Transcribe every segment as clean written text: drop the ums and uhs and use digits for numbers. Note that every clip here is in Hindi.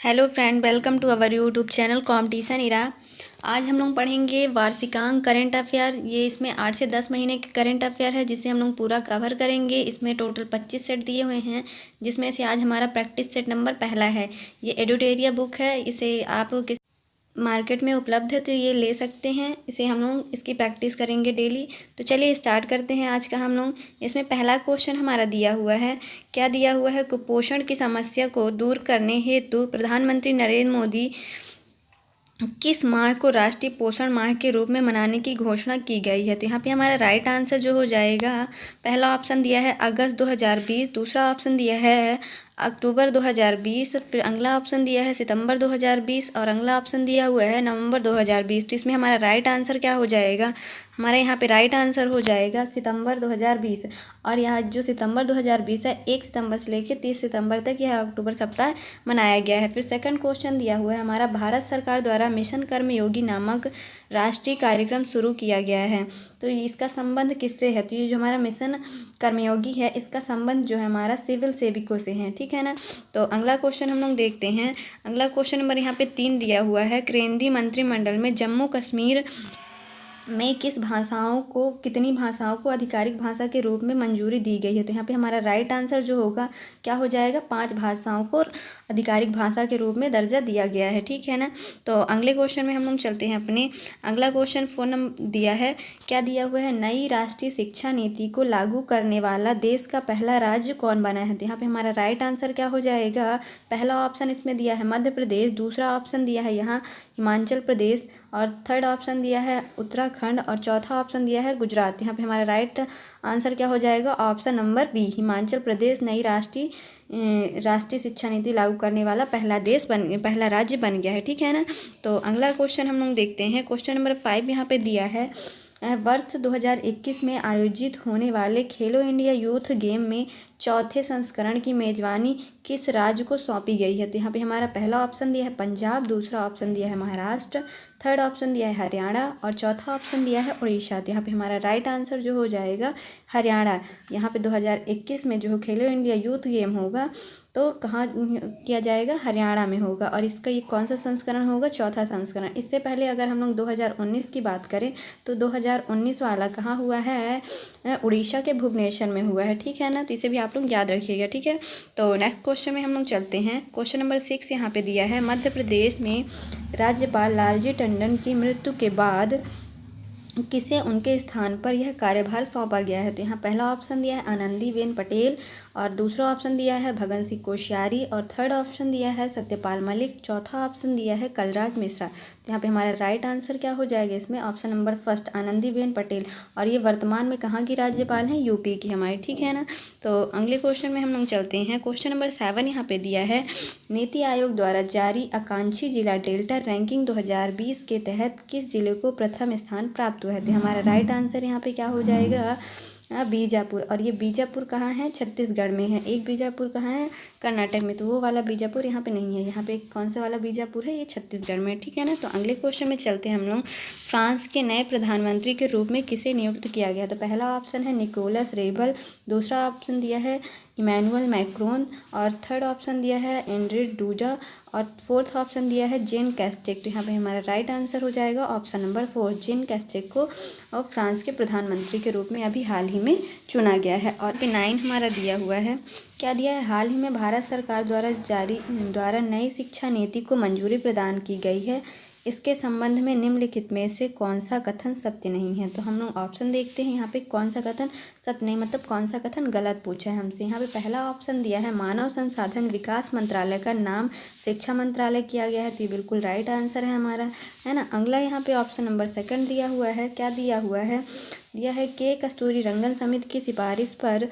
Hello friend, welcome to our YouTube channel competition era. आज हम लोग पढ़ेंगे वार्षिकांक करंट अफेयर। ये इसमें 8 से 10 महीने के करंट अफेयर है जिसे हम लोग पूरा कवर करेंगे। इसमें टोटल 25 सेट दिए हुए हैं जिसमें से आज हमारा प्रैक्टिस सेट नंबर पहला है। ये एडुटेरिया बुक है, इसे आप किस मार्केट में उपलब्ध है तो ये ले सकते हैं। इसे हम लोग इसकी प्रैक्टिस करेंगे डेली। तो चलिए स्टार्ट करते हैं आज का हम लोग। इसमें पहला क्वेश्चन हमारा दिया हुआ है। क्या दिया हुआ है? कुपोषण की समस्या को दूर करने हेतु प्रधानमंत्री नरेंद्र मोदी किस माह को राष्ट्रीय पोषण माह के रूप में मनाने की घोषणा की गई है? तो यहाँ पे हमारा राइट आंसर जो हो जाएगा, पहला ऑप्शन दिया है अगस्त 2020, दूसरा ऑप्शन दिया है अक्टूबर 2020, फिर अगला ऑप्शन दिया है सितंबर 2020 और अगला ऑप्शन दिया हुआ है नवंबर 2020। तो इसमें हमारा राइट आंसर क्या हो जाएगा? हमारा यहाँ पे राइट आंसर हो जाएगा सितंबर 2020। और यहाँ जो सितंबर 2020 है, 1 सितंबर से लेकर 30 सितंबर तक यह अक्टूबर सप्ताह मनाया गया है। फिर सेकंड क्वेश्चन दिया हुआ है हमारा, भारत सरकार द्वारा मिशन कर्मयोगी नामक राष्ट्रीय कार्यक्रम शुरू किया गया है। तो इसका संबंध किससे है? तो ये जो हमारा मिशन कर्मयोगी है, इसका संबंध जो है हमारा सिविल सेवकों से है, ठीक है ना। तो अगला क्वेश्चन हम लोग देखते हैं। अगला क्वेश्चन नंबर यहाँ पे 3 दिया हुआ है। केंद्रीय मंत्रिमंडल में जम्मू कश्मीर में कितनी भाषाओं को आधिकारिक भाषा के रूप में मंजूरी दी गई है? तो यहाँ पे हमारा राइट आंसर जो होगा क्या हो जाएगा? 5 भाषाओं को आधिकारिक भाषा के रूप में दर्जा दिया गया है, ठीक है ना। तो अगले क्वेश्चन में हम लोग चलते हैं अपने। अगला क्वेश्चन 4 नंबर दिया है। क्या दिया हुआ है? नई राष्ट्रीय शिक्षा नीति को लागू करने वाला देश का पहला राज्य कौन बना है? तो यहाँ पे हमारा राइट आंसर क्या हो जाएगा? पहला ऑप्शन इसमें दिया है मध्य प्रदेश, दूसरा ऑप्शन दिया है यहाँ हिमाचल प्रदेश और थर्ड ऑप्शन दिया है उत्तराखंड और चौथा ऑप्शन दिया है गुजरात। यहाँ पे हमारा राइट आंसर क्या हो जाएगा? Option number B, Himachal Pradesh नई राष्ट्रीय शिक्षा नीति लागू करने वाला पहला राज्य बन गया है, ठीक है ना। तो अगला क्वेश्चन हम लोग देखते हैं। क्वेश्चन नंबर 5 यहाँ पे दिया है, वर्ष 2021 में आयोजित होने वाले खेलो इंडिया यूथ गेम में चौथे संस्करण की मेजबानी किस राज्य को सौंपी गई है? तो यहाँ पे हमारा पहला ऑप्शन दिया है पंजाब, दूसरा ऑप्शन दिया है महाराष्ट्र, थर्ड ऑप्शन दिया है हरियाणा और चौथा ऑप्शन दिया है उड़ीसा। तो यहाँ पे हमारा राइट आंसर जो हो जाएगा हरियाणा। यहाँ पे 2021 में जो खेलो इंडिया यूथ गेम होगा तो कहाँ किया जाएगा? हरियाणा में होगा। और इसका ये कौन सा संस्करण होगा? चौथा संस्करण। इससे पहले अगर हम लोग 2019 की बात करें तो 2019 वाला कहाँ हुआ है? उड़ीसा के भुवनेश्वर में हुआ है, ठीक है ना। तो इसे भी आप लोग याद रखिएगा, ठीक है। तो नेक्स्ट क्वेश्चन में हम लोग चलते हैं। क्वेश्चन नंबर 6 यहाँ पे दिया है, मध्य प्रदेश में राज्यपाल लालजी टंडन की मृत्यु के बाद किसे उनके स्थान पर यह कार्यभार सौंपा गया है? तो यहाँ पहला ऑप्शन दिया है आनंदीबेन पटेल और दूसरा ऑप्शन दिया है भगत सिंह कोश्यारी और थर्ड ऑप्शन दिया है सत्यपाल मलिक, चौथा ऑप्शन दिया है कलराज मिश्रा। तो यहाँ पे हमारा राइट आंसर क्या हो जाएगा? इसमें option number first Anandiben Patel. और ये वर्तमान में कहाँ की राज्यपाल हैं? यूपी की हमारी, ठीक है ना। तो अगले क्वेश्चन में हम लोग चलते हैं। क्वेश्चन नंबर 7 यहाँ पे दिया है, नीति आयोग द्वारा जारी आकांक्षी जिला डेल्टा रैंकिंग 2020 के तहत किस जिले को प्रथम स्थान प्राप्त हुआ है? तो हमारा राइट आंसर यहाँ पे क्या हो जाएगा? बीजापुर। और ये बीजापुर कहाँ है? छत्तीसगढ़ में है। एक बीजापुर कहाँ है? कर्नाटक में। तो वो वाला बीजापुर यहाँ पे नहीं है। यहाँ पे कौन सा वाला बीजापुर है? ये छत्तीसगढ़ में, ठीक है ना। तो अगले क्वेश्चन में चलते हैं हम लोग। फ्रांस के नए प्रधानमंत्री के रूप में किसे नियुक्त किया गया? तो पहला ऑप्शन है निकोलस रेबल, दूसरा ऑप्शन दिया है इमैनुअल मैक्रोन और थर्ड ऑप्शन दिया है एंड्रेड डूजा और फोर्थ ऑप्शन दिया है जेन कैस्टेक। तो यहाँ पे हमारा राइट आंसर हो जाएगा ऑप्शन नंबर 4, जेन कैस्टेक को और फ्रांस के प्रधानमंत्री के रूप में अभी हाल ही में चुना गया है। और पे 9 हमारा दिया हुआ है। क्या दिया है? हाल ही में भारत सरकार द्वारा नई शिक्षा नीति को मंजूरी प्रदान की गई है। इसके संबंध में निम्नलिखित में से कौन सा कथन सत्य नहीं है? तो हम लोग ऑप्शन देखते हैं। यहाँ पे कौन सा कथन सत्य नहीं, मतलब कौन सा कथन गलत पूछा है हमसे। यहाँ पे पहला ऑप्शन दिया है मानव संसाधन विकास मंत्रालय का नाम शिक्षा मंत्रालय किया गया है। तो ये बिल्कुल राइट आंसर है हमारा, है ना। अगला यहाँ पे ऑप्शन नंबर 2 दिया हुआ है। क्या दिया हुआ है? दिया है के कस्तूरी रंगन समिति की सिफारिश पर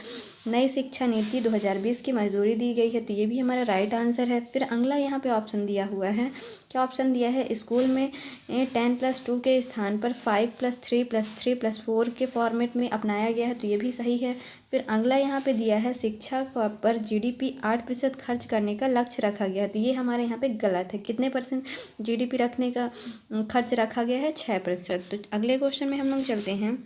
नई शिक्षा नीति 2020 की मंजूरी दी गई है। तो ये भी हमारा राइट आंसर है। फिर अगला यहाँ पे ऑप्शन दिया हुआ है। क्या ऑप्शन दिया है? स्कूल में 10+2 के स्थान पर 5+3+3+4 के फॉर्मेट में अपनाया गया है। तो ये भी सही है। फिर अगला यहाँ पे दिया है शिक्षा पर जीडीपी 8% खर्च करने का लक्ष्य रखा गया है। तो ये हमारे यहाँ पे गलत है। कितने % जीडीपी रखने का खर्च रखा गया है? 6%। तो अगले क्वेश्चन में हम लोग चलते हैं।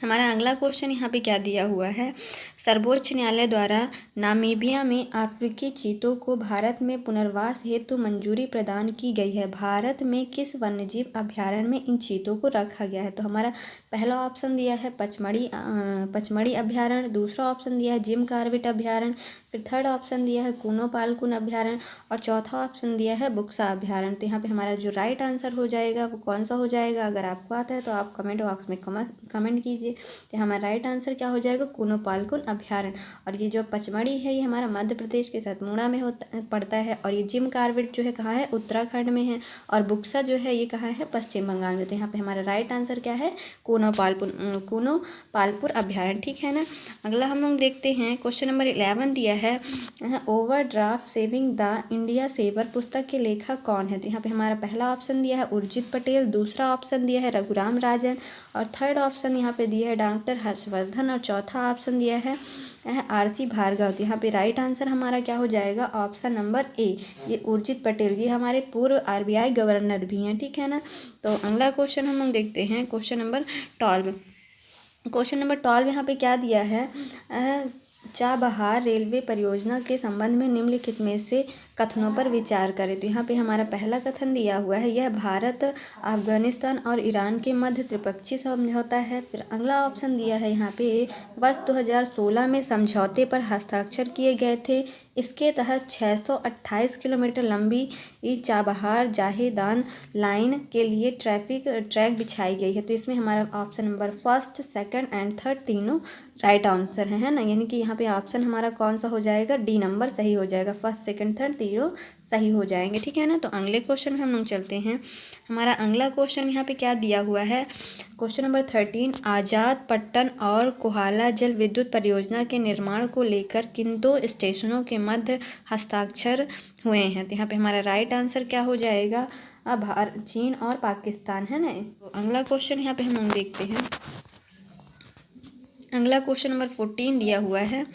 हमारा अगला क्वेश्चन यहाँ पे क्या दिया हुआ है, सर्वोच्च न्यायालय द्वारा नामीबिया में अफ्रीकी चीतों को भारत में पुनर्वास हेतु मंजूरी प्रदान की गई है। भारत में किस वन्यजीव अभयारण्य में इन चीतों को रखा गया है? तो हमारा पहला ऑप्शन दिया है पचमढ़ी अभयारण्य, दूसरा ऑप्शन दिया है जिम कॉर्बेट अभयारण्य, फिर थर्ड ऑप्शन दिया है कूनो पालकुन अभयारण्य और चौथा ऑप्शन दिया है बुक्सा अभयारण्य। तो यहाँ पे हमारा जो राइट आंसर हो जाएगा वो कौन सा हो जाएगा? अगर आपको आता है तो आप कमेंट बॉक्स में कमेंट कीजिए। तो हमारा राइट आंसर क्या हो जाएगा? कूनो पालकुन अभयारण्य। और ये जो पचमढ़ी है ये हमारा मध्य प्रदेश के सतमुड़ा में पड़ता है, और ये जिम कॉर्बेट जो है कहाँ है? उत्तराखंड में है, और बुक्सा जो है ये कहाँ है? पश्चिम बंगाल में। तो यहाँ पे हमारा राइट आंसर क्या है? कूनो पालपुर अभयारण्य, ठीक है ना। अगला हम लोग देखते हैं क्वेश्चन नंबर 11 दिया है, overdraft saving the India saver पुस्तक के लेखक कौन है? तो यहाँ पे हमारा पहला ऑप्शन दिया है उर्जित पटेल, दूसरा ऑप्शन दिया है रघुराम राजन, और थर्ड ऑप्शन यहाँ पे दिया है डॉक्टर हर्षवर्धन, और चौथा ऑप्शन दिया है आरसी भार्गव। तो यहाँ पे राइट आंसर हमारा क्या हो जाएगा? ऑप्शन नंबर ए, ये उर्जित पटेल, ये हमारे पूर्व आरबीआई गवर्नर भी हैं, ठीक है ना। तो अगला क्वेश्चन हम लोग देखते हैं क्वेश्चन नंबर 12। क्वेश्चन नंबर 12 यहाँ पे क्या दिया है, चाबहार रेलवे परियोजना के संबंध में निम्नलिखित में से कथनों पर विचार करें। तो यहाँ पे हमारा पहला कथन दिया हुआ है, यह भारत, अफगानिस्तान और ईरान के मध्य त्रिपक्षीय समझौता है। फिर अगला ऑप्शन दिया है यहाँ पे, वर्ष 2016 में समझौते पर हस्ताक्षर किए गए थे। इसके तहत 628 किलोमीटर लंबी चाबहार जाहेदान लाइन के लिए ट्रैक बिछाई गई है। तो इसमें हमारा option number first, second and third तीनों राइट आंसर है ना। यानी कि यहाँ पे ऑप्शन हमारा कौन सा हो जाएगा? डी नंबर सही हो जाएगा, फर्स्ट सेकंड थर्ड तीनों सही हो जाएंगे, ठीक है ना। तो अगले क्वेश्चन में हम लोग चलते हैं। हमारा अगला क्वेश्चन यहाँ पे क्या दिया हुआ है, क्वेश्चन नंबर 13, आजाद पट्टन और कोहाला जल विद्युत परियोजना के निर्माण को लेकर किन दो स्टेशनों के मध्य हस्ताक्षर हुए हैं? तो यहाँ पे हमारा राइट आंसर क्या हो जाएगा? चीन और पाकिस्तान, है ना। तो अगला क्वेश्चन यहाँ पे हम लोग देखते हैं। अगला क्वेश्चन नंबर 14 दिया हुआ है,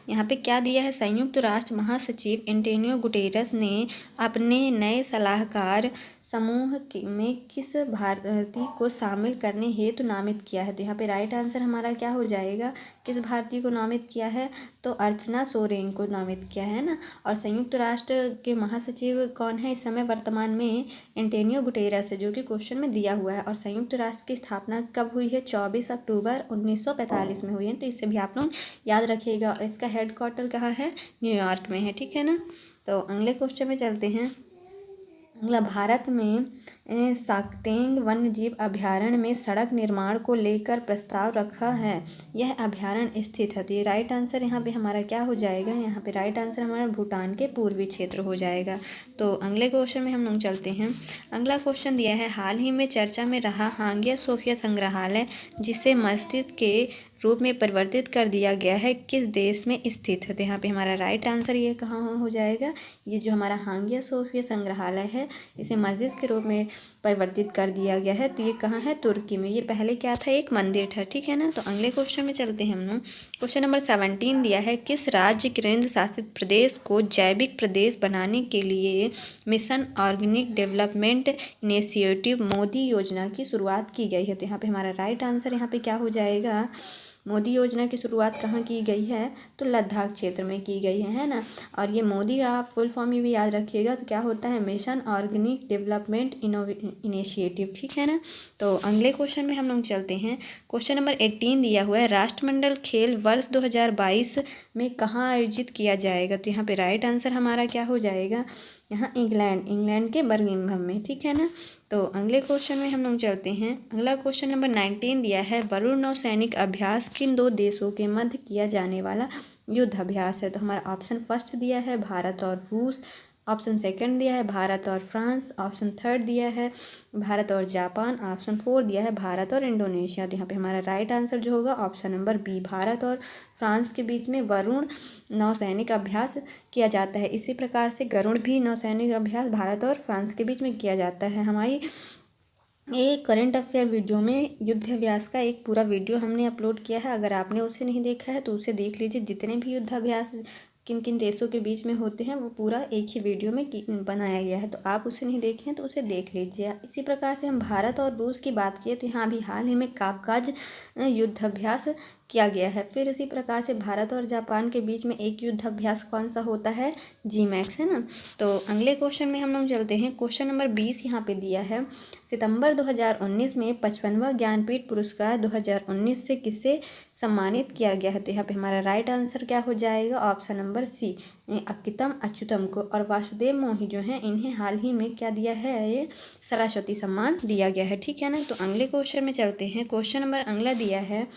यहाँ पे क्या दिया है, संयुक्त राष्ट्र महासचिव एंटोनियो गुटेरस ने अपने नए सलाहकार समूह में किस भारतीय को शामिल करने हेतु नामित किया है? तो यहाँ पे राइट आंसर हमारा क्या हो जाएगा? किस भारतीय को नामित किया है? तो अर्चना सोरेन को नामित किया है ना। और संयुक्त राष्ट्र के महासचिव कौन है इस समय वर्तमान में? एंटोनियो गुटेरस है, जो कि क्वेश्चन में दिया हुआ है। और संयुक्त राष्ट्र की स्थापना कब हुई है? 24 अक्टूबर 1945 में हुई है। तो इसे भी आप लोग याद रखिएगा। और इसका हेडक्वार्टर कहाँ है? न्यूयॉर्क में है, ठीक है ना। तो अगले क्वेश्चन में चलते हैं। अगला, भारत में साक्तेंग वन्यजीव अभयारण्य में सड़क निर्माण को लेकर प्रस्ताव रखा है, यह अभयारण्य स्थित है। तो ये राइट आंसर यहाँ पे हमारा क्या हो जाएगा? यहाँ पे राइट आंसर हमारा भूटान के पूर्वी क्षेत्र हो जाएगा। तो अगले क्वेश्चन में हम लोग चलते हैं। अगला क्वेश्चन दिया है, हाल ही में चर्चा में रहा हागिया सोफिया संग्रहालय, जिसे मस्जिद के रूप में परिवर्तित कर दिया गया है, किस देश में स्थित है? तो यहाँ पे हमारा राइट आंसर ये कहाँ हो जाएगा? ये जो हमारा हागिया सोफिया संग्रहालय है, इसे मस्जिद के रूप में परिवर्तित कर दिया गया है। तो ये कहाँ है? तुर्की में। ये पहले क्या था? एक मंदिर था, ठीक है ना। तो अगले क्वेश्चन में चलते हैं हम लोग। क्वेश्चन नंबर 17 दिया है, किस राज्य केंद्र शासित प्रदेश को जैविक प्रदेश बनाने के लिए mission organic development initiative Modi योजना की शुरुआत की गई है? तो यहाँ पे हमारा राइट आंसर यहाँ पे क्या हो जाएगा? मोदी योजना की शुरुआत कहाँ की गई है? तो लद्दाख क्षेत्र में की गई है ना। और ये मोदी का आप फुल फॉर्म ये भी याद रखिएगा। तो क्या होता है? मिशन ऑर्गेनिक डेवलपमेंट इनिशिएटिव, ठीक है ना। तो अगले क्वेश्चन में हम लोग चलते हैं। क्वेश्चन नंबर 18 दिया हुआ है, राष्ट्रमंडल खेल वर्ष 2022 में कहाँ आयोजित किया जाएगा? तो यहाँ पे राइट आंसर हमारा क्या हो जाएगा? यहाँ इंग्लैंड के बर्मिंघम में, ठीक है ना। तो अगले क्वेश्चन में हम लोग चलते हैं। अगला क्वेश्चन नंबर 19 दिया है, वरुण नौसैनिक अभ्यास किन दो देशों के मध्य किया जाने वाला युद्ध अभ्यास है? तो हमारा ऑप्शन फर्स्ट दिया है भारत और रूस, ऑप्शन सेकंड दिया है भारत और फ्रांस, ऑप्शन थर्ड दिया है भारत और जापान, ऑप्शन 4 दिया है भारत और इंडोनेशिया। तो यहाँ पे हमारा राइट आंसर जो होगा ऑप्शन नंबर बी, भारत और फ्रांस के बीच में वरुण नौसैनिक अभ्यास किया जाता है। इसी प्रकार से गरुड़ भी नौसैनिक अभ्यास भारत और फ्रांस के बीच में किया जाता है। हमारी ये करंट अफेयर वीडियो में युद्ध अभ्यास का एक पूरा वीडियो हमने अपलोड किया है, अगर आपने उसे नहीं देखा है तो उसे देख लीजिए। जितने भी युद्ध अभ्यास किन किन देशों के बीच में होते हैं वो पूरा एक ही वीडियो में बनाया गया है, तो आप उसे नहीं देखे हैं तो उसे देख लीजिए। इसी प्रकार से हम भारत और रूस की बात किए तो यहाँ भी हाल ही में काफकाज युद्धाभ्यास किया गया है। फिर इसी प्रकार से भारत और जापान के बीच में एक युद्धाभ्यास कौन सा होता है, जीमैक्स, है ना। तो अगले क्वेश्चन में हम लोग चलते हैं। क्वेश्चन नंबर 20 यहाँ पे दिया है, सितंबर 2019 में 55वां ज्ञानपीठ पुरस्कार 2019 से किसे सम्मानित किया गया है। तो यहाँ पे हमारा राइट आंसर क्या हो जाएगा, ऑप्शन नंबर सी, अक्कितम अच्युतम को। और वासुदेव मोही जो हैं इन्हें हाल ही में क्या दिया है, ये सरस्वती सम्मान दिया गया है, ठीक है ना। तो अगले क्वेश्चन में चलते हैं। क्वेश्चन नंबर अगला दिया है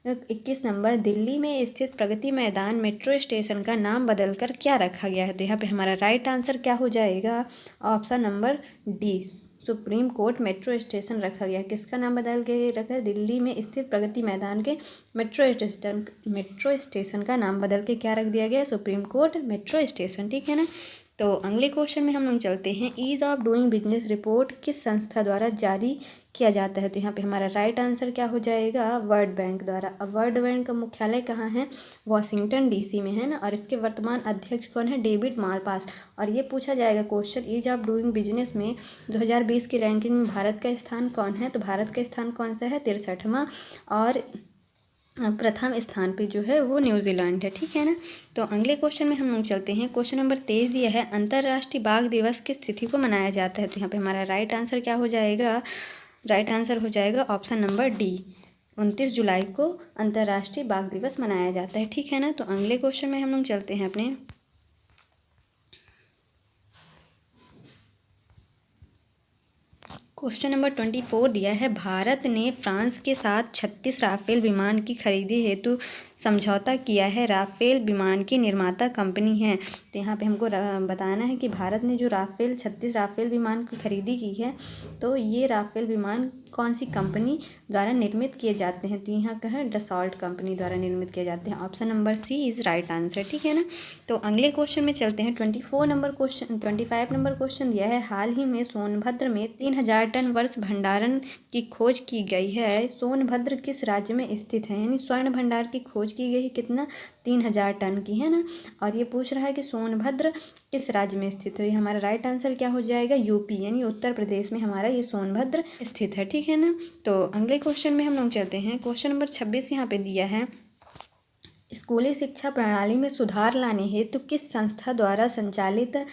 21 नंबर, दिल्ली में स्थित प्रगति मैदान मेट्रो स्टेशन का नाम बदलकर क्या रखा गया है। तो यहाँ पे हमारा राइट आंसर क्या हो जाएगा, option number D, supreme court metro station रखा गया। किसका नाम बदल के रखा है, दिल्ली में स्थित प्रगति मैदान के मेट्रो स्टेशन का नाम बदल के क्या रख दिया गया, सुप्रीम कोर्ट मेट्रो स्टेशन, ठीक है ना। तो अगले क्वेश्चन में हम लोग चलते हैं। Ease of doing business report किस संस्था द्वारा जारी किया जाता है। तो यहाँ पे हमारा राइट आंसर क्या हो जाएगा, वर्ल्ड बैंक द्वारा। अब वर्ल्ड बैंक का मुख्यालय कहाँ है, वॉशिंगटन डीसी में, है ना। और इसके वर्तमान अध्यक्ष कौन है, डेविड मालपास। और ये पूछा जाएगा question, ease of doing business में 2020 की रैंकिंग में भारत का स्थान कौन है। तो भारत का स्थान कौन सा है, 63वां। और प्रथम स्थान पे जो है वो न्यूजीलैंड है, ठीक है ना। तो अगले क्वेश्चन में हम लोग चलते हैं। क्वेश्चन नंबर 23 दिया है, अंतर्राष्ट्रीय बाघ दिवस किस तिथि को मनाया जाता है। तो यहाँ पे हमारा राइट आंसर क्या हो जाएगा, राइट आंसर हो जाएगा ऑप्शन नंबर डी, 29 जुलाई को अंतर्राष्ट्रीय बाघ दिवस मनाया जाता है, ठीक है ना। तो अगले क्वेश्चन में हम लोग चलते हैं अपने। क्वेश्चन नंबर 24 दिया है, भारत ने फ्रांस के साथ 36 राफेल विमान की खरीदी हेतु समझौता किया है। राफेल विमान की निर्माता कंपनी है। तो यहाँ पे हमको बताना है कि भारत ने जो 36 राफेल विमान की खरीदी की है, तो ये राफेल विमान कौन सी कंपनी द्वारा निर्मित किए जाते हैं। तो यहाँ का है डसॉल्ट कंपनी द्वारा निर्मित किए जाते हैं। Option number C is right answer, ठीक है ना। तो अगले क्वेश्चन में चलते हैं। 25 नंबर क्वेश्चन दिया है, हाल ही में सोनभद्र में 3000 टन वर्ष भंडारण की खोज की गई है। सोनभद्र किस राज्य में स्थित है, यानी स्वर्ण भंडार की खोज की गई, कितना, 3000 टन की, है ना। और ये पूछ रहा है कि सोनभद्र किस राज्य में स्थित है। ये हमारा राइट आंसर क्या हो जाएगा, यूपी, यानी उत्तर प्रदेश में हमारा ये सोनभद्र स्थित है, ठीक है ना। तो अगले क्वेश्चन में हम लोग चलते हैं। क्वेश्चन नंबर 26 यहाँ पे दिया है, स्कूली शिक्षा प्रणाली में सुधार लाने हेतु किस संस्था द्वारा संचालित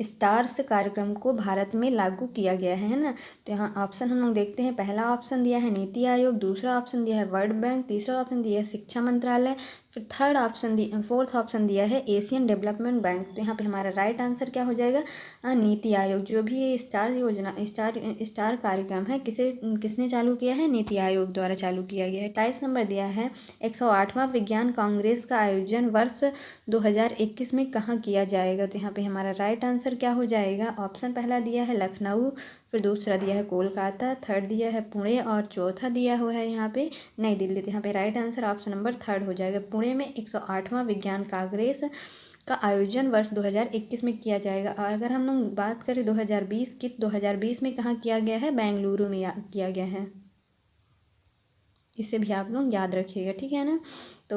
स्टार्स कार्यक्रम को भारत में लागू किया गया है ना। तो यहाँ ऑप्शन हम लोग देखते हैं। पहला ऑप्शन दिया है नीति आयोग, दूसरा ऑप्शन दिया है वर्ल्ड बैंक, तीसरा ऑप्शन दिया है शिक्षा मंत्रालय, फिर फोर्थ ऑप्शन दिया है एशियन डेवलपमेंट बैंक। तो यहाँ पे हमारा राइट आंसर क्या हो जाएगा, नीति आयोग। जो भी ये स्टार कार्यक्रम है किसने चालू किया है, नीति आयोग द्वारा चालू किया गया है। 28 नंबर दिया है, 108वां विज्ञान कांग्रेस का आयोजन वर्ष 2021 में कहाँ किया जाएगा। तो यहाँ पे हमारा राइट आंसर क्या हो जाएगा, ऑप्शन पहला दिया है लखनऊ, फिर दूसरा दिया है कोलकाता, थर्ड दिया है पुणे और चौथा दिया हुआ है यहाँ पे नई दिल्ली। तो यहाँ पे right answer option number third हो जाएगा। पुणे में 108वां विज्ञान कांग्रेस का आयोजन वर्ष 2021 में किया जाएगा। और अगर हम लोग बात करें 2020 की, 2020 में कहाँ किया गया है, बेंगलुरु में किया गया है। इसे भी आप लोग याद रखिएगा, ठीक है ना। तो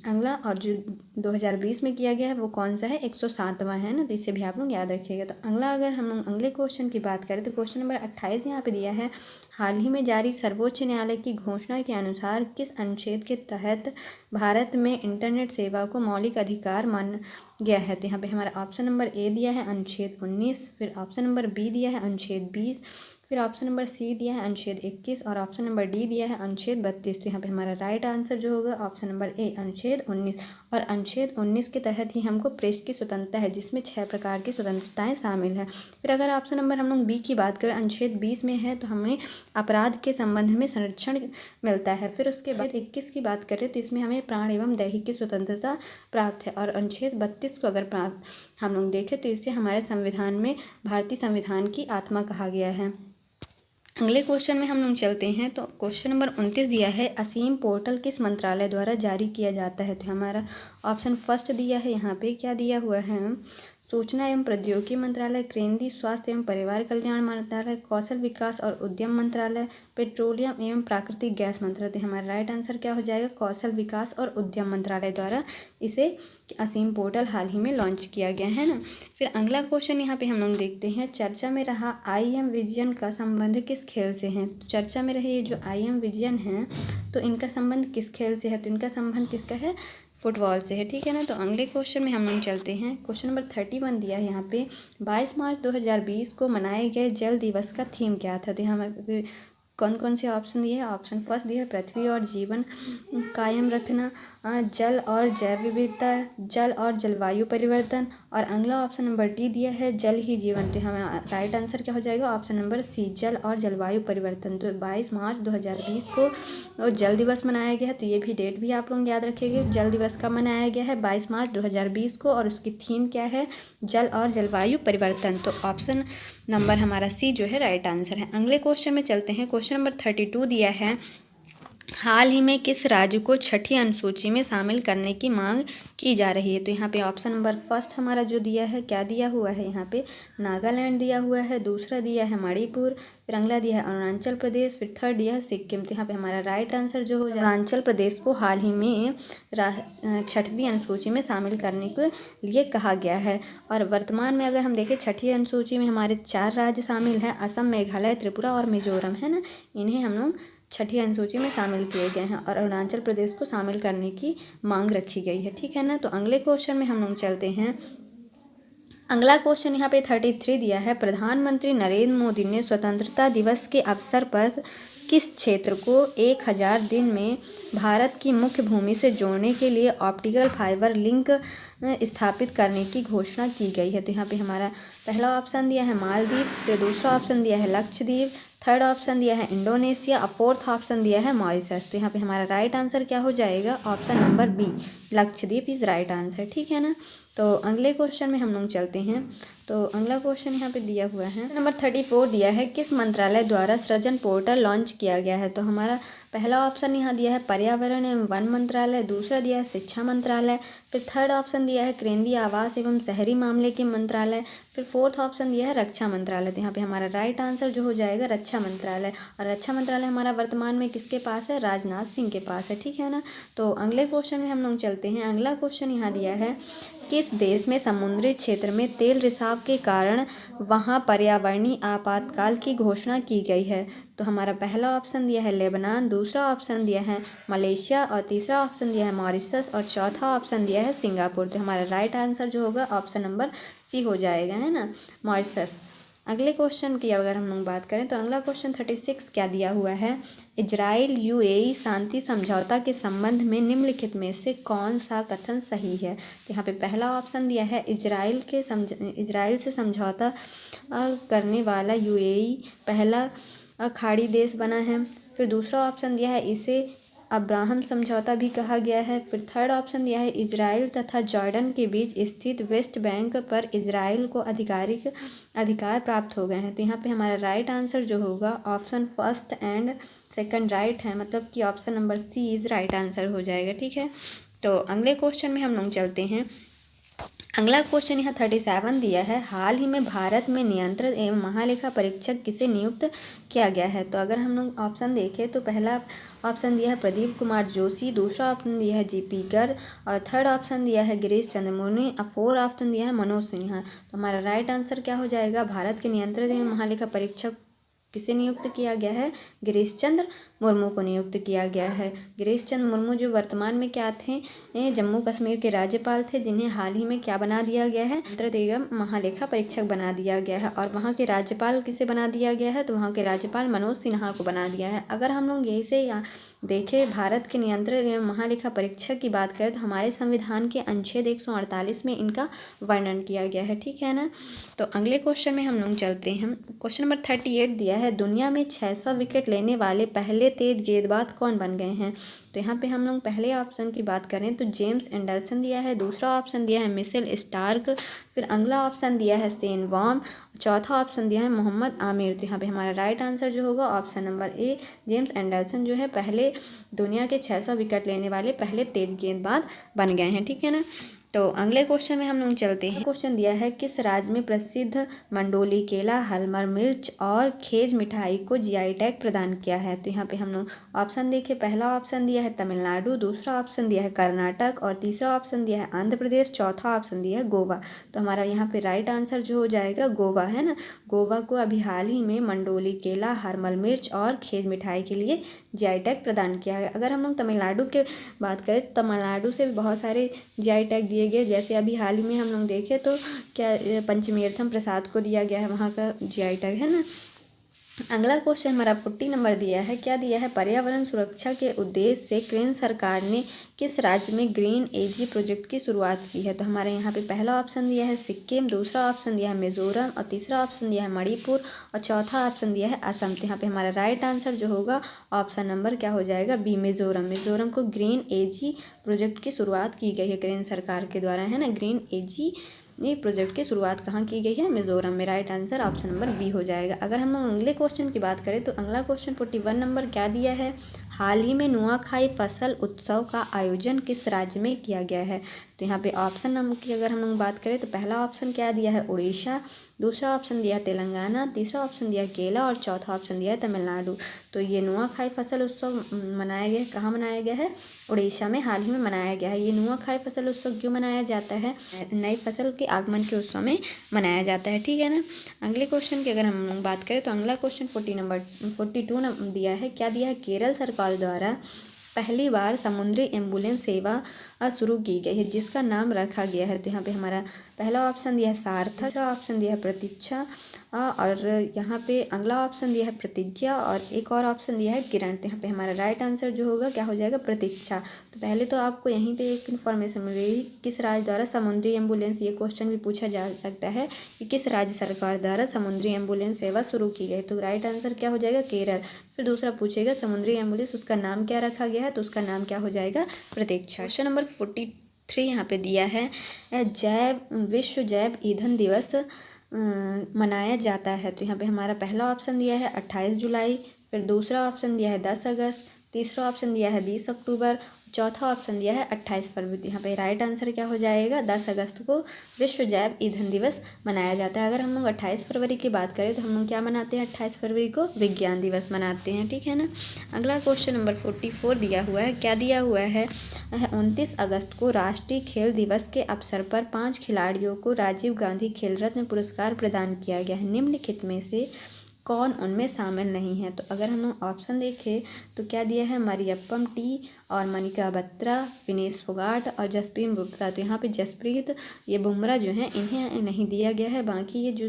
अगला और जो 2020 में किया गया है वो कौन सा है, 107वां है ना। तो इसे भी आप लोग याद रखिएगा। तो अगला अगर हम लोग अगले क्वेश्चन की बात करें तो क्वेश्चन नंबर 28 यहाँ पे दिया है, हाल ही में जारी सर्वोच्च न्यायालय की घोषणा के अनुसार किस अनुच्छेद के तहत भारत में इंटरनेट सेवा को मौलिक अधिकार माना गया है। तो यहाँ पे हमारा ऑप्शन नंबर ए दिया है अनुच्छेद 19, फिर ऑप्शन नंबर बी दिया है अनुच्छेद 20, फिर ऑप्शन नंबर सी दिया है अनुच्छेद 21 और ऑप्शन नंबर डी दिया है अनुच्छेद 32। तो यहाँ पे हमारा राइट आंसर जो होगा ऑप्शन नंबर ए, अनुच्छेद 19। और अनुच्छेद 19 के तहत ही हमको प्रेस की स्वतंत्रता है, जिसमें 6 प्रकार की स्वतंत्रताएं शामिल है। फिर अगर ऑप्शन नंबर हम लोग बी की बात करें, अनुच्छेद 20 में है तो हमें अपराध के संबंध में संरक्षण मिलता है। फिर उसके बाद 21 की बात करें तो इसमें हमें प्राण एवं दैहिक की स्वतंत्रता प्राप्त है। और अनुच्छेद 32 को अगर हम लोग देखें तो इसे हमारे संविधान में भारतीय संविधान की आत्मा कहा गया है। अगले क्वेश्चन में हम लोग चलते हैं। तो क्वेश्चन नंबर 29 दिया है, असीम पोर्टल किस मंत्रालय द्वारा जारी किया जाता है। तो हमारा ऑप्शन फर्स्ट दिया है, यहाँ पे क्या दिया हुआ है, सूचना एवं प्रौद्योगिकी मंत्रालय, केंद्रीय स्वास्थ्य एवं परिवार कल्याण मंत्रालय, कौशल विकास और उद्यम मंत्रालय, पेट्रोलियम एवं प्राकृतिक गैस मंत्रालय। तो हमारा राइट आंसर क्या हो जाएगा? कौशल विकास और उद्यम मंत्रालय द्वारा इसे असीम पोर्टल हाल ही में लॉन्च किया गया है ना। फिर अगला क्वेश्चन यहाँ पे हम लोग देखते हैं, चर्चा में रहा IM विजयन का संबंध किस खेल से है? तो चर्चा में रहे ये जो IM विजयन है तो इनका संबंध किस खेल से है? तो इनका संबंध किसका है? फुटबॉल से है, ठीक है ना। तो अगले क्वेश्चन में हम लोग चलते हैं। क्वेश्चन नंबर 31 दिया है यहाँ पे, 22 मार्च 2020 को मनाए गए जल दिवस का थीम क्या था? तो यहाँ पे कौन कौन से ऑप्शन दिए हैं? ऑप्शन फर्स्ट दिया है पृथ्वी और जीवन कायम रखना, जल और जैव विविधता, जल और जलवायु परिवर्तन, और अगला ऑप्शन नंबर डी दिया है जल ही जीवन। तो हमें राइट आंसर क्या हो जाएगा? ऑप्शन नंबर सी, जल और जलवायु परिवर्तन। तो 22 मार्च 2020 को जल दिवस मनाया गया है। तो ये भी डेट भी आप लोग याद रखिएगा, जल दिवस कब मनाया गया है? 22 मार्च 2020 को, और उसकी थीम क्या है? जल और जलवायु परिवर्तन। तो ऑप्शन नंबर हमारा सी जो है राइट आंसर है। अगले क्वेश्चन में चलते हैं। क्वेश्चन नंबर 32 दिया है, हाल ही में किस राज्य को छठी अनुसूची में शामिल करने की मांग की जा रही है? तो यहाँ पे ऑप्शन नंबर फर्स्ट हमारा जो दिया है, क्या दिया हुआ है यहाँ पे? नागालैंड दिया हुआ है, दूसरा दिया है मणिपुर, फिर अगला दिया है अरुणाचल प्रदेश, फिर थर्ड दिया है सिक्किम। तो यहाँ पे हमारा राइट आंसर जो हो जाए, अरुणाचल प्रदेश को हाल ही में छठवीं अनुसूची में शामिल करने के लिए कहा गया है। और वर्तमान में अगर हम देखें छठी अनुसूची में हमारे 4 राज्य शामिल हैं, असम, मेघालय, त्रिपुरा और मिजोरम, है ना। इन्हें हम लोग छठी अनुसूची में शामिल किए गए हैं और अरुणाचल प्रदेश को शामिल करने की मांग रखी गई है, ठीक है ना। तो अगले क्वेश्चन में हम लोग चलते हैं। अगला क्वेश्चन यहाँ पे 33 दिया है, प्रधानमंत्री नरेंद्र मोदी ने स्वतंत्रता दिवस के अवसर पर किस क्षेत्र को 1000 दिन में भारत की मुख्य भूमि से जोड़ने के लिए ऑप्टिकल फाइबर लिंक स्थापित करने की घोषणा की गई है? तो यहाँ पे हमारा पहला ऑप्शन दिया है मालदीव, फिर दूसरा ऑप्शन दिया है लक्षद्वीप, थर्ड ऑप्शन दिया है इंडोनेशिया, और फोर्थ ऑप्शन दिया है मॉरिशस। तो यहाँ पे हमारा राइट आंसर क्या हो जाएगा? Option number B, Lakshadweep is right answer, ठीक है ना। तो अगले क्वेश्चन में हम लोग चलते हैं। तो अगला क्वेश्चन यहाँ पे दिया हुआ है, नंबर 34 दिया है, किस मंत्रालय द्वारा सृजन पोर्टल लॉन्च किया गया है? तो हमारा पहला ऑप्शन यहाँ दिया है पर्यावरण एवं वन मंत्रालय, दूसरा दिया है शिक्षा मंत्रालय, फिर थर्ड ऑप्शन दिया है केंद्रीय आवास एवं शहरी मामले के मंत्रालय, फिर फोर्थ ऑप्शन दिया है रक्षा मंत्रालय। तो यहाँ पे हमारा राइट आंसर जो हो जाएगा रक्षा मंत्रालय, और रक्षा मंत्रालय हमारा वर्तमान में किसके पास है? राजनाथ सिंह के पास है, ठीक है ना। तो अगले क्वेश्चन में हम लोग चलते हैं। अगला क्वेश्चन यहाँ दिया है, किस देश में समुद्री क्षेत्र में तेल रिसाव के कारण वहां पर्यावरणीय आपातकाल की घोषणा की गई है? तो हमारा पहला ऑप्शन दिया है लेबनान, दूसरा ऑप्शन दिया है मलेशिया, और तीसरा ऑप्शन दिया है मॉरिशस, और चौथा ऑप्शन दिया है सिंगापुर। तो हमारा राइट आंसर जो होगा ऑप्शन नंबर सी हो जाएगा, है ना, मॉरिशस। अगले क्वेश्चन की अगर हम लोग बात करें तो अगला क्वेश्चन 36 क्या दिया हुआ है, इजराइल UAE शांति समझौता के संबंध में निम्नलिखित में से कौन सा कथन सही है? तो यहाँ पे पहला ऑप्शन दिया है इजराइल से समझौता करने वाला UAE पहला खाड़ी देश बना है। फिर दूसरा ऑप्शन दिया है इसे अब्राहम समझौता भी कहा गया है। फिर थर्ड ऑप्शन दिया है इजराइल तथा जॉर्डन के बीच स्थित वेस्ट बैंक पर इजराइल को अधिकार प्राप्त हो गए हैं। तो यहाँ पे हमारा राइट आंसर जो होगा option first and second right है, मतलब कि option number C is right answer हो जाएगा, ठीक है। तो अगले क्वेश्चन में हम लोग चलते हैं। अगला क्वेश्चन यहाँ 37 दिया है, हाल ही में भारत में नियंत्रक एवं महालेखा परीक्षक किसे नियुक्त किया गया है? तो अगर हम लोग ऑप्शन देखें तो पहला ऑप्शन दिया है प्रदीप कुमार जोशी, दूसरा ऑप्शन दिया है GP गर्ग, और थर्ड ऑप्शन दिया है गिरीश चंद्र मुर्मू, और फोर्थ ऑप्शन दिया है मनोज सिन्हा। तो हमारा राइट आंसर क्या हो जाएगा? भारत के नियंत्रक एवं महालेखा परीक्षक किसे नियुक्त किया गया है? गिरीश चंद्र मुर्मू को नियुक्त किया गया है। गिरीश चंद्र मुर्मू जो वर्तमान में क्या थे? जम्मू कश्मीर के राज्यपाल थे, जिन्हें हाल ही में क्या बना दिया गया है? नियंत्रक एवं महालेखा परीक्षक बना दिया गया है। और वहाँ के राज्यपाल किसे बना दिया गया है? तो वहाँ के राज्यपाल मनोज सिन्हा को बना दिया है। अगर हम लोग यही से देखें भारत के नियंत्रक एवं महालेखा परीक्षक की बात करें तो हमारे संविधान के अनुच्छेद 148 में इनका वर्णन किया गया है, ठीक है ना। तो अगले क्वेश्चन में हम लोग चलते हैं। क्वेश्चन नंबर 38 दिया है, दुनिया में 600 विकेट लेने वाले पहले तेज गेंदबाज कौन बन गए हैं? तो यहाँ पे हम लोग पहले ऑप्शन की बात करें तो जेम्स एंडरसन दिया है, दूसरा ऑप्शन दिया है मिशेल स्टार्क, फिर अगला ऑप्शन दिया है शेन वॉर्न, चौथा ऑप्शन दिया है मोहम्मद आमिर। तो यहाँ पे हमारा राइट आंसर जो होगा option number A, James Anderson जो है पहले दुनिया के 600 विकेट लेने वाले पहले तेज गेंदबाज बन गए हैं, ठीक है ना। तो अगले क्वेश्चन में हम लोग चलते हैं। क्वेश्चन दिया है किस राज्य में प्रसिद्ध मंडोली केला, हलमर मिर्च और खेज मिठाई को जीआई टैग प्रदान किया है। तो यहाँ पे हम लोग ऑप्शन देखें। पहला ऑप्शन दिया है तमिलनाडु, दूसरा ऑप्शन दिया है कर्नाटक और तीसरा ऑप्शन दिया है आंध्र प्रदेश, चौथा ऑप्शन दिया है गोवा। तो हमारा यहाँ पे राइट आंसर जो हो जाएगा गोवा है ना। गोवा को अभी हाल ही में मंडोली केला, हलमर मिर्च और खेज मिठाई के लिए जीआई टैग प्रदान किया है। अगर हम लोग तमिलनाडु के बात करें तो तमिलनाडु से भी बहुत सारे जीआई टैग दिए गए, जैसे अभी हाल ही में हम लोग देखें तो क्या पंचमेर्थम प्रसाद को दिया गया है, वहाँ का जीआई टैग है ना। अगला क्वेश्चन हमारा 40 नंबर दिया है। क्या दिया है? पर्यावरण सुरक्षा के उद्देश्य से केंद्र सरकार ने किस राज्य में ग्रीन एजी प्रोजेक्ट की शुरुआत की है। तो हमारे यहाँ पे पहला ऑप्शन दिया है सिक्किम, दूसरा ऑप्शन दिया है मिजोरम और तीसरा ऑप्शन दिया है मणिपुर और चौथा ऑप्शन दिया है असम। तो यहाँ पे हमारा राइट आंसर जो होगा ऑप्शन नंबर क्या हो जाएगा? बी, मिजोरम। मिजोरम को ग्रीन एजी प्रोजेक्ट की शुरुआत की गई है केंद्र सरकार के द्वारा है ना। ग्रीन एजी ये प्रोजेक्ट की शुरुआत कहाँ की गई है? मिजोरम में। Right answer option number B हो जाएगा। अगर हम अगले क्वेश्चन की बात करें तो अगला क्वेश्चन 41 नंबर क्या दिया है? हाल ही में नुआखाई फसल उत्सव का आयोजन किस राज्य में किया गया है। तो यहाँ पे ऑप्शन नंबर की अगर हम लोग बात करें तो पहला ऑप्शन क्या दिया है? उड़ीसा, दूसरा ऑप्शन दिया है तेलंगाना, तीसरा ऑप्शन दिया है केरला और चौथा ऑप्शन दिया है तमिलनाडु। तो ये नुआखाई फसल उत्सव मनाया गया है, कहाँ मनाया गया है? उड़ीसा में हाल ही में मनाया गया है। ये नुआखाई फसल उत्सव क्यों मनाया जाता है? नई फसल के आगमन के उत्सव में मनाया जाता है, ठीक है ना। अगले क्वेश्चन की अगर हम बात करें तो अगला क्वेश्चन 42 नंबर दिया है। क्या दिया है? केरल सरकार द्वारा पहली बार समुद्री एम्बुलेंस सेवा शुरू की गई है, जिसका नाम रखा गया है। तो यहाँ पे हमारा पहला ऑप्शन दिया है सार्थक, दूसरा ऑप्शन दिया है प्रतीक्षा और यहाँ पे अगला ऑप्शन दिया है प्रतिज्ञा और एक और ऑप्शन दिया है किरण। तो यहाँ पे हमारा राइट आंसर जो होगा क्या हो जाएगा? प्रतीक्षा। तो पहले तो आपको यहीं पे एक इन्फॉर्मेशन मिल गई किस राज्य द्वारा समुद्री एम्बुलेंस, ये क्वेश्चन भी पूछा जा सकता है कि किस राज्य सरकार द्वारा समुद्री एम्बुलेंस सेवा शुरू की गई। तो राइट आंसर क्या हो जाएगा? केरल। फिर दूसरा पूछेगा समुद्री एम्बुलेंस उसका नाम क्या रखा गया है, तो उसका नाम क्या हो जाएगा? प्रतीक्षा। क्वेश्चन नंबर 43 यहाँ पे दिया है विश्व जैव ईंधन दिवस मनाया जाता है। तो यहाँ पे हमारा पहला ऑप्शन दिया है 28 जुलाई, फिर दूसरा ऑप्शन दिया है 10 अगस्त, तीसरा ऑप्शन दिया है 20 अक्टूबर, चौथा ऑप्शन दिया है 28 फरवरी। यहाँ पे राइट आंसर क्या हो जाएगा? 10 अगस्त को विश्व जैव ईंधन दिवस मनाया जाता है। अगर हम लोग 28 फरवरी की बात करें तो हम लोग क्या मनाते हैं? 28 फरवरी को विज्ञान दिवस मनाते हैं, ठीक है ना। अगला क्वेश्चन नंबर 44 दिया हुआ है। क्या दिया हुआ है? 29 अगस्त को राष्ट्रीय खेल दिवस के अवसर पर 5 खिलाड़ियों को राजीव गांधी खेल रत्न पुरस्कार प्रदान किया गया है। निम्नलिखित में से कौन उनमें शामिल नहीं है। तो अगर हम ऑप्शन देखें तो क्या दिया है? मरियप्पम टी और मनिका बत्रा, विनेश फोगाट और जसप्रीत बुमराह। तो यहाँ पे जसप्रीत ये बुमराह जो हैं इन्हें नहीं दिया गया है, बाकी ये जो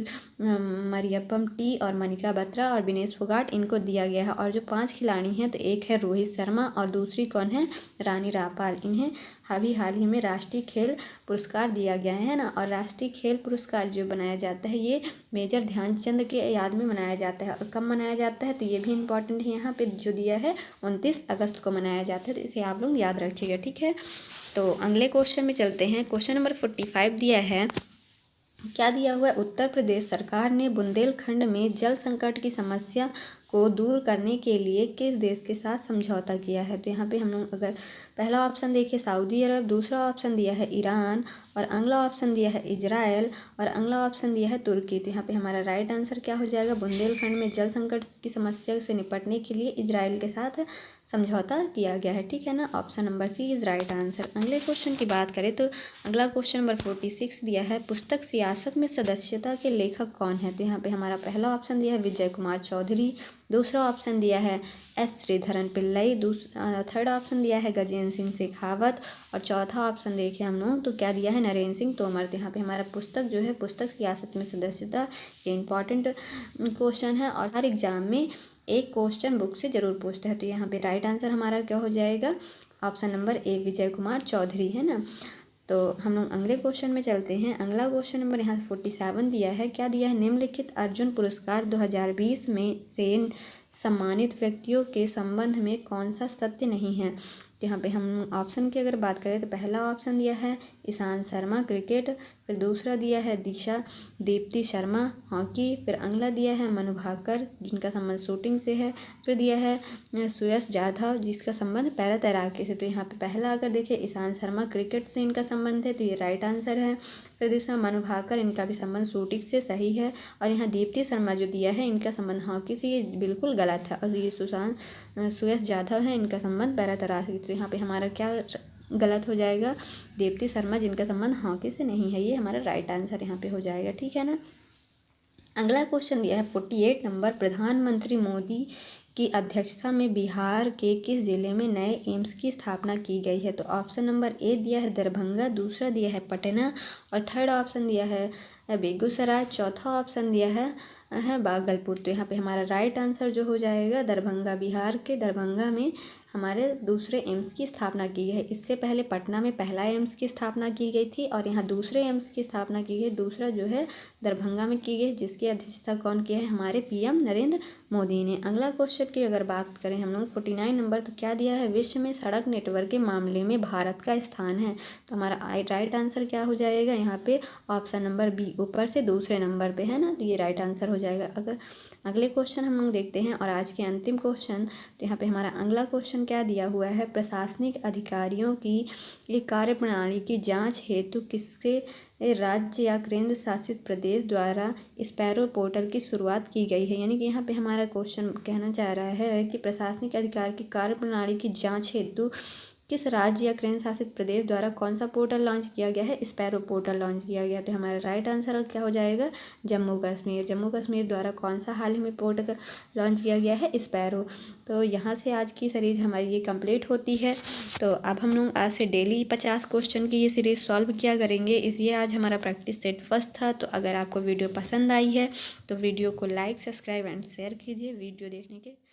मरियप्पम टी और मनिका बत्रा और विनेश फोगाट इनको दिया गया है। और जो 5 खिलाड़ी हैं तो एक है रोहित शर्मा और दूसरी कौन है? रानी रामपाल। इन्हें हाल ही में राष्ट्रीय खेल पुरस्कार दिया गया है ना। और राष्ट्रीय खेल पुरस्कार जो बनाया जाता है ये मेजर ध्यानचंद के याद में मनाया जाता है। और कब मनाया जाता है तो ये भी इम्पॉर्टेंट है, यहाँ पे जो दिया है 29 अगस्त को मनाया जाता है। तो इसे आप लोग याद रखिएगा, ठीक है। तो अगले क्वेश्चन में चलते हैं। क्वेश्चन नंबर 45 दिया है। क्या दिया हुआ है? उत्तर प्रदेश सरकार ने बुंदेलखंड में जल संकट की समस्या को दूर करने के लिए किस देश के साथ समझौता किया है। तो यहाँ पे हम लोग अगर पहला ऑप्शन देखिए सऊदी अरब, दूसरा ऑप्शन दिया है ईरान और अगला ऑप्शन दिया है इजराइल और अगला ऑप्शन दिया है तुर्की। तो यहाँ पे हमारा राइट आंसर क्या हो जाएगा? बुंदेलखंड में जल संकट की समस्या से निपटने के लिए इजराइल के साथ समझौता किया गया है, ठीक है ना। Option number C is right answer. अगले क्वेश्चन की बात करें तो अगला क्वेश्चन नंबर 46 दिया है। पुस्तक सियासत में सदस्यता के लेखक कौन है। तो यहाँ पे हमारा पहला ऑप्शन दिया है विजय कुमार चौधरी, दूसरा ऑप्शन दिया है S Sreedharan Pillai, third option दिया है गजेंद्र सिंह शेखावत और चौथा ऑप्शन देखें हम लोग तो क्या दिया है? नरेंद्र सिंह तोमर। तो यहाँ पे हमारा पुस्तक जो है पुस्तक सियासत में सदस्यता, ये इंपॉर्टेंट क्वेश्चन है और हर एग्जाम में एक क्वेश्चन बुक से जरूर पूछता है। तो यहाँ पे राइट आंसर हमारा क्या हो जाएगा? Option number A Vijay Kumar Chaudhary, है ना। तो हम लोग अगले क्वेश्चन में चलते हैं। अगला क्वेश्चन नंबर यहाँ 47 दिया है। क्या दिया है? निम्नलिखित अर्जुन पुरस्कार 2020 में से सम्मानित व्यक्तियों के संबंध में कौन सा सत्य नहीं है। तो यहाँ पे हम ऑप्शन की अगर बात करें तो पहला ऑप्शन दिया है ईशांत शर्मा क्रिकेट, फिर दूसरा दिया है दिशा दीप्ति शर्मा हॉकी, फिर अगला दिया है मनु भाकर जिनका संबंध शूटिंग से है, फिर दिया है सुयश जाधव जिसका संबंध पैरा तैराकी से। तो यहाँ पे पहला अगर देखिए ईशांत शर्मा क्रिकेट से इनका संबंध है, तो ये राइट आंसर है। फिर दूसरा मनु भाकर इनका भी संबंध शूटिंग से सही है, और यहाँ दीप्ति शर्मा जो दिया है इनका संबंध हॉकी से, ये बिल्कुल गलत है। और ये सुयश जाधव है इनका संबंध पैरा तैराकी। तो यहाँ पे हमारा क्या गलत हो जाएगा, दीप्ति शर्मा जिनका संबंध हॉकी से नहीं है, ये हमारा राइट आंसर यहाँ पे हो जाएगा। ठीक है ना। अगला क्वेश्चन दिया है 48 नंबर, प्रधानमंत्री मोदी की अध्यक्षता में बिहार के किस जिले में नए एम्स की स्थापना की गई है। तो ऑप्शन नंबर ए दिया है दरभंगा, दूसरा दिया है पटना, और थर्ड ऑप्शन दिया है बेगूसराय, चौथा ऑप्शन दिया है भागलपुर। तो यहाँ पे हमारा राइट आंसर जो हो जाएगा दरभंगा, बिहार के दरभंगा में हमारे दूसरे एम्स की स्थापना की गई है। इससे पहले पटना में पहला एम्स की स्थापना की गई थी, और यहाँ दूसरे एम्स की स्थापना की गई, दूसरा जो है दरभंगा में की गई, जिसकी अध्यक्षता कौन किया है, हमारे पीएम नरेंद्र मोदी ने। अगला क्वेश्चन की अगर बात करें हम लोग 49 नंबर, तो क्या दिया है, विश्व में सड़क नेटवर्क के मामले में भारत का स्थान है। तो हमारा राइट आंसर क्या हो जाएगा, यहाँ पे ऑप्शन नंबर बी, ऊपर से दूसरे नंबर पे है ना, तो ये राइट आंसर हो जाएगा। अगर अगले क्वेश्चन हम लोग देखते हैं और आज के अंतिम क्वेश्चन, तो यहाँ पे हमारा अगला क्वेश्चन क्या दिया हुआ है, प्रशासनिक अधिकारियों की कार्यप्रणाली की जांच हेतु किसके राज्य या केंद्र शासित प्रदेश द्वारा स्पैरो पोर्टल की शुरुआत की गई है। यानी कि यहाँ पे हमारा क्वेश्चन कहना चाह रहा है कि प्रशासनिक अधिकार की कार्यप्रणाली की जांच हेतु किस राज्य या केंद्र शासित प्रदेश द्वारा कौन सा पोर्टल लॉन्च किया गया है, स्पैरो पोर्टल लॉन्च किया गया। तो हमारा राइट आंसर क्या हो जाएगा, जम्मू कश्मीर। जम्मू कश्मीर द्वारा कौन सा हाल ही में पोर्टल लॉन्च किया गया है, स्पैरो। तो यहाँ से आज की सीरीज़ हमारी ये कंप्लीट होती है। तो अब हम लोग आज से डेली 50 क्वेश्चन की ये सीरीज़ सॉल्व किया करेंगे। इसलिए आज हमारा प्रैक्टिस सेट फर्स्ट था। तो अगर आपको वीडियो पसंद आई है तो वीडियो को लाइक, सब्सक्राइब एंड शेयर कीजिए। वीडियो देखने के